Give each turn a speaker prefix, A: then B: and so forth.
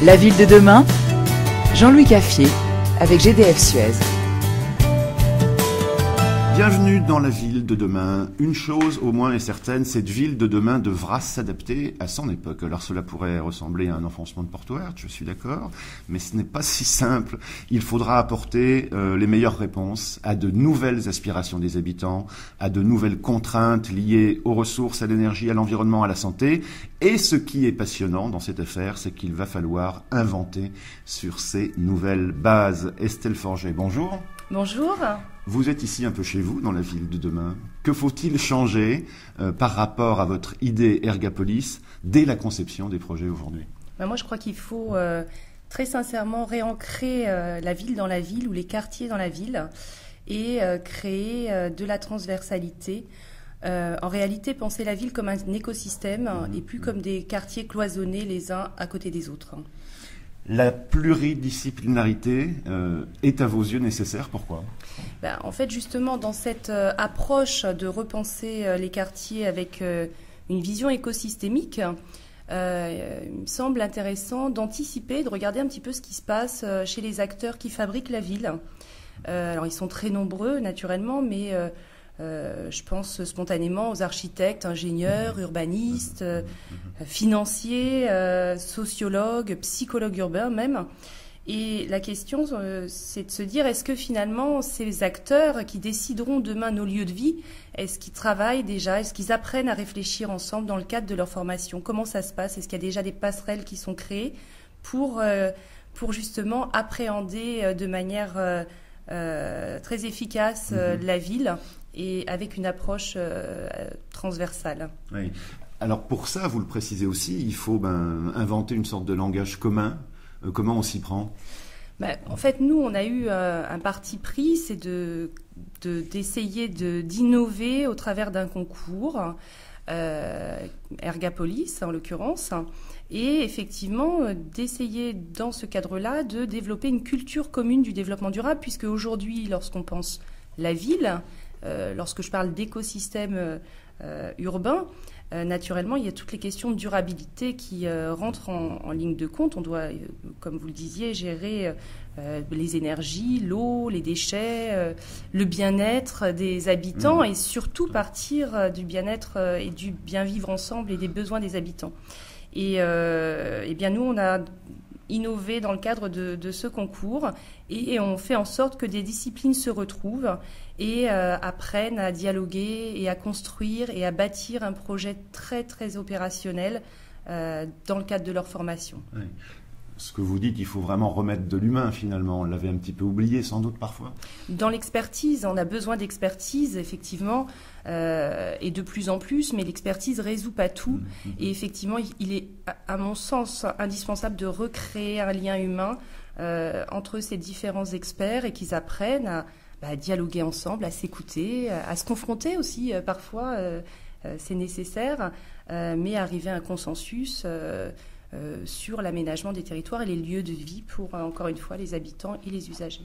A: La ville de demain, Jean-Louis Caffier avec GDF Suez.
B: Bienvenue dans la ville de demain. Une chose au moins est certaine, cette ville de demain devra s'adapter à son époque. Alors cela pourrait ressembler à un enfoncement de porte ouverte, je suis d'accord, mais ce n'est pas si simple. Il faudra apporter les meilleures réponses à de nouvelles aspirations des habitants, à de nouvelles contraintes liées aux ressources, à l'énergie, à l'environnement, à la santé. Et ce qui est passionnant dans cette affaire, c'est qu'il va falloir inventer sur ces nouvelles bases. Estelle Forget, bonjour.
C: Bonjour.
B: Vous êtes ici un peu chez vous, dans la ville de demain. Que faut-il changer par rapport à votre idée Ergapolis dès la conception des projets aujourd'hui ?
C: Moi, je crois qu'il faut très sincèrement réancrer la ville dans la ville ou les quartiers dans la ville et créer de la transversalité. En réalité, penser la ville comme un écosystème et plus comme des quartiers cloisonnés les uns à côté des autres.
B: La pluridisciplinarité est à vos yeux nécessaire. Pourquoi ?
C: En fait, justement, dans cette approche de repenser les quartiers avec une vision écosystémique, il me semble intéressant d'anticiper, de regarder un petit peu ce qui se passe chez les acteurs qui fabriquent la ville. Alors, ils sont très nombreux, naturellement, mais je pense spontanément aux architectes, ingénieurs, urbanistes, financiers, sociologues, psychologues urbains même. Et la question, c'est de se dire, est-ce que finalement, ces acteurs qui décideront demain nos lieux de vie, est-ce qu'ils travaillent déjà, est-ce qu'ils apprennent à réfléchir ensemble dans le cadre de leur formation ? Comment ça se passe ? Est-ce qu'il y a déjà des passerelles qui sont créées pour justement appréhender de manière très efficace la ville et avec une approche transversale.
B: Oui. Alors pour ça, vous le précisez aussi, il faut inventer une sorte de langage commun. Comment on s'y prend ?
C: En fait, nous, on a eu un parti pris, c'est d'essayer d'innover au travers d'un concours, Ergapolis en l'occurrence, et effectivement d'essayer dans ce cadre-là de développer une culture commune du développement durable, puisque aujourd'hui, lorsqu'on pense la ville, lorsque je parle d'écosystème urbain, naturellement, il y a toutes les questions de durabilité qui rentrent en ligne de compte. On doit, comme vous le disiez, gérer les énergies, l'eau, les déchets, le bien-être des habitants et surtout partir du bien-être et du bien vivre ensemble et des besoins des habitants. Et bien nous, on a innové dans le cadre de ce concours et on fait en sorte que des disciplines se retrouvent et apprennent à dialoguer et à construire et à bâtir un projet très très opérationnel dans le cadre de leur formation.
B: Oui. Ce que vous dites, il faut vraiment remettre de l'humain finalement. On l'avait un petit peu oublié sans doute parfois.
C: Dans l'expertise, on a besoin d'expertise effectivement et de plus en plus, mais l'expertise ne résout pas tout. Et effectivement, il est à mon sens indispensable de recréer un lien humain entre ces différents experts et qu'ils apprennent à dialoguer ensemble, à s'écouter, à se confronter aussi parfois, c'est nécessaire, mais arriver à un consensus sur l'aménagement des territoires et les lieux de vie pour, encore une fois, les habitants et les usagers.